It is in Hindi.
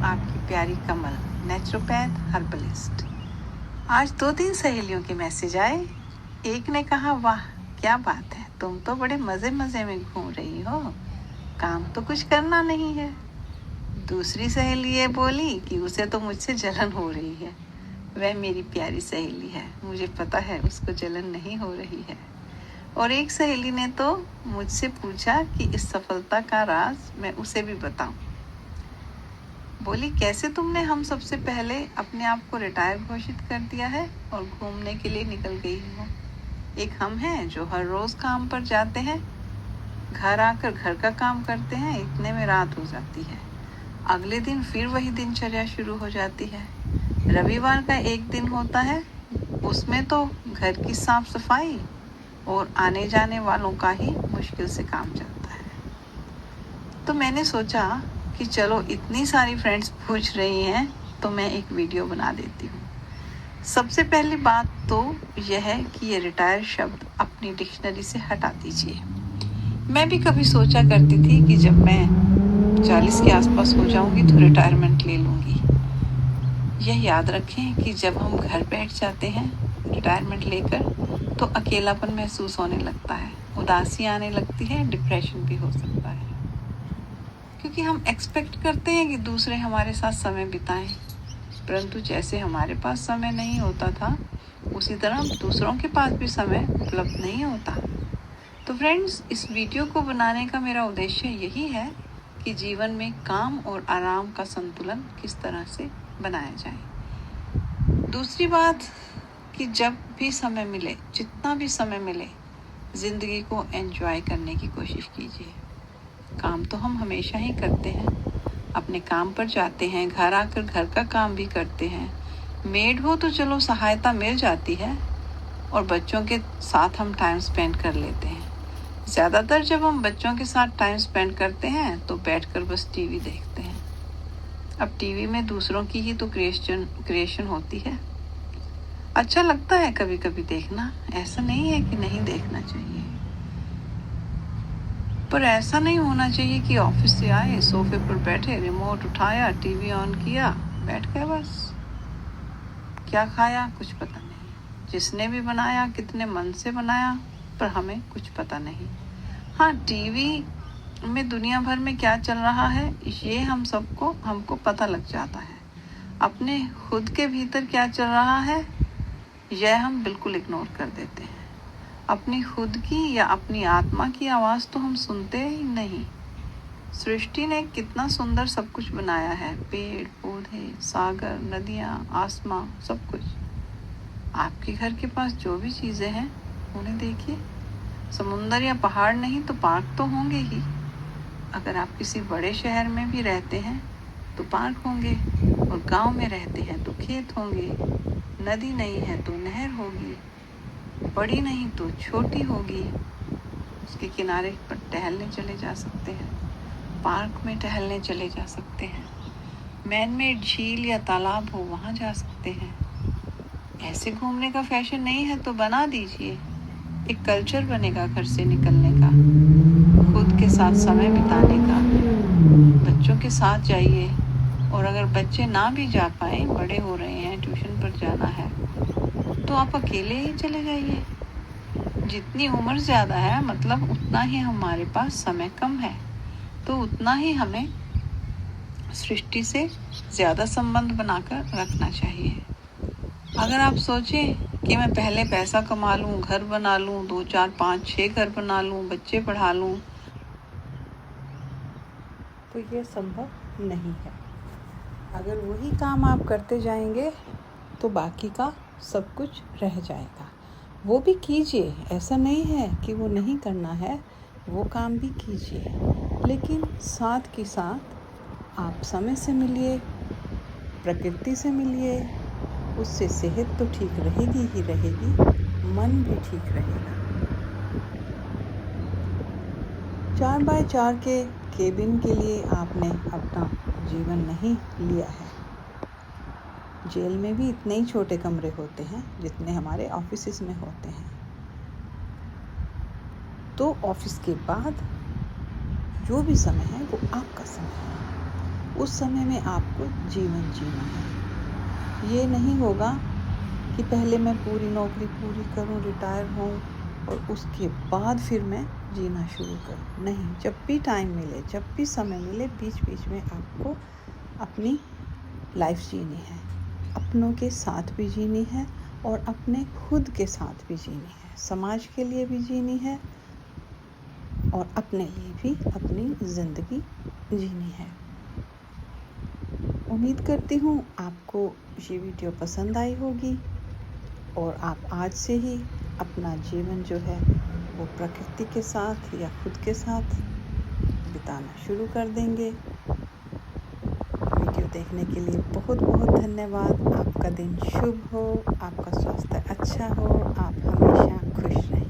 आपकी प्यारी कमल, नेचुरोपैथ हर्बलिस्ट। आज 2-3 सहेलियों के मैसेज आए। एक ने कहा, वाह क्या बात है, तुम तो बड़े मज़े मज़े में घूम रही हो, काम तो कुछ करना नहीं है। दूसरी सहेली ये बोली कि उसे तो मुझसे जलन हो रही है। वह मेरी प्यारी सहेली है, मुझे पता है उसको जलन नहीं हो रही है। और एक सहेली ने तो मुझसे पूछा कि इस सफलता का राज मैं उसे भी बताऊं। बोली, कैसे तुमने हम सबसे पहले अपने आप को रिटायर घोषित कर दिया है और घूमने के लिए निकल गई हो। एक हम हैं जो हर रोज काम पर जाते हैं, घर आकर घर का काम करते हैं, इतने में रात हो जाती है। अगले दिन फिर वही दिनचर्या शुरू हो जाती है। रविवार का एक दिन होता है, उसमें तो घर की साफ सफाई और आने जाने वालों का ही मुश्किल से काम चलता है। तो मैंने सोचा कि चलो इतनी सारी फ्रेंड्स पूछ रही हैं तो मैं एक वीडियो बना देती हूँ। सबसे पहली बात तो यह है कि ये रिटायर शब्द अपनी डिक्शनरी से हटा दीजिए। मैं भी कभी सोचा करती थी कि जब मैं 40 के आसपास हो जाऊंगी तो रिटायरमेंट ले लूँगी। यह याद रखें कि जब हम घर बैठ जाते हैं रिटायरमेंट लेकर तो अकेलापन महसूस होने लगता है, उदासी आने लगती है, डिप्रेशन भी हो सकता है, क्योंकि हम एक्सपेक्ट करते हैं कि दूसरे हमारे साथ समय बिताएं, परंतु जैसे हमारे पास समय नहीं होता था उसी तरह दूसरों के पास भी समय उपलब्ध नहीं होता। तो फ्रेंड्स, इस वीडियो को बनाने का मेरा उद्देश्य यही है कि जीवन में काम और आराम का संतुलन किस तरह से बनाया जाए। दूसरी बात कि जब भी समय मिले, जितना भी समय मिले, ज़िंदगी को एंजॉय करने की कोशिश कीजिए। काम तो हम हमेशा ही करते हैं, अपने काम पर जाते हैं, घर आकर घर का काम भी करते हैं। मेड हो तो चलो सहायता मिल जाती है और बच्चों के साथ हम टाइम स्पेंड कर लेते हैं। ज़्यादातर जब हम बच्चों के साथ टाइम स्पेंड करते हैं तो बैठकर बस टीवी देखते हैं। अब टीवी में दूसरों की ही तो क्रिएशन होती है। अच्छा लगता है कभी कभी देखना, ऐसा नहीं है कि नहीं देखना चाहिए, पर ऐसा नहीं होना चाहिए कि ऑफिस से आए, सोफे पर बैठे, रिमोट उठाया, टीवी ऑन किया, बैठ गए बस। क्या खाया कुछ पता नहीं, जिसने भी बनाया कितने मन से बनाया, पर हमें कुछ पता नहीं। हाँ, टीवी में दुनिया भर में क्या चल रहा है ये हमको पता लग जाता है। अपने खुद के भीतर क्या चल रहा है यह हम बिल्कुल इग्नोर कर देते हैं। अपनी खुद की या अपनी आत्मा की आवाज़ तो हम सुनते ही नहीं। सृष्टि ने कितना सुंदर सब कुछ बनाया है, पेड़ पौधे, सागर, नदियाँ, आसमां, सब कुछ। आपके घर के पास जो भी चीज़ें हैं उन्हें देखिए। समुंदर या पहाड़ नहीं तो पार्क तो होंगे ही। अगर आप किसी बड़े शहर में भी रहते हैं तो पार्क होंगे, और गांव में रहते हैं तो खेत होंगे। नदी नहीं है तो नहर होगी, बड़ी नहीं तो छोटी होगी, उसके किनारे पर टहलने चले जा सकते हैं, पार्क में टहलने चले जा सकते हैं, मैन मेड झील या तालाब हो वहाँ जा सकते हैं। ऐसे घूमने का फैशन नहीं है तो बना दीजिए, एक कल्चर बनेगा घर से निकलने का, खुद के साथ समय बिताने का। बच्चों के साथ जाइए, और अगर बच्चे ना भी जा पाए, बड़े हो रहे हैं, ट्यूशन पर जाना है, तो आप अकेले ही चले जाइए। जितनी उम्र ज़्यादा है मतलब उतना ही हमारे पास समय कम है, तो उतना ही हमें सृष्टि से ज़्यादा संबंध बनाकर रखना चाहिए। अगर आप सोचें कि मैं पहले पैसा कमा लूँ, घर बना लूँ, 2 4 5 6 घर बना लूँ, बच्चे पढ़ा लूँ, तो ये संभव नहीं है। अगर वही काम आप करते जाएंगे तो बाकी का सब कुछ रह जाएगा। वो भी कीजिए, ऐसा नहीं है कि वो नहीं करना है, वो काम भी कीजिए, लेकिन साथ के साथ आप समय से मिलिए, प्रकृति से मिलिए। उससे सेहत तो ठीक रहेगी ही रहेगी, मन भी ठीक रहेगा। 4x4 के केबिन के लिए आपने अपना जीवन नहीं लिया है। जेल में भी इतने ही छोटे कमरे होते हैं जितने हमारे ऑफिसेस में होते हैं। तो ऑफिस के बाद जो भी समय है वो आपका समय है। उस समय में आपको जीवन जीना है। ये नहीं होगा कि पहले मैं पूरी नौकरी पूरी करूं, रिटायर हूं और उसके बाद फिर मैं जीना शुरू करूं। नहीं, जब भी टाइम मिले, जब भी समय मिले, बीच बीच में आपको अपनी लाइफ जीनी है, अपनों के साथ भी जीनी है और अपने खुद के साथ भी जीनी है, समाज के लिए भी जीनी है और अपने लिए भी अपनी ज़िंदगी जीनी है। उम्मीद करती हूँ आपको ये वीडियो पसंद आई होगी और आप आज से ही अपना जीवन जो है वो प्रकृति के साथ या खुद के साथ बिताना शुरू कर देंगे। वीडियो देखने के लिए बहुत बहुत धन्यवाद। आपका दिन शुभ हो, आपका स्वास्थ्य अच्छा हो, आप हमेशा खुश रहें।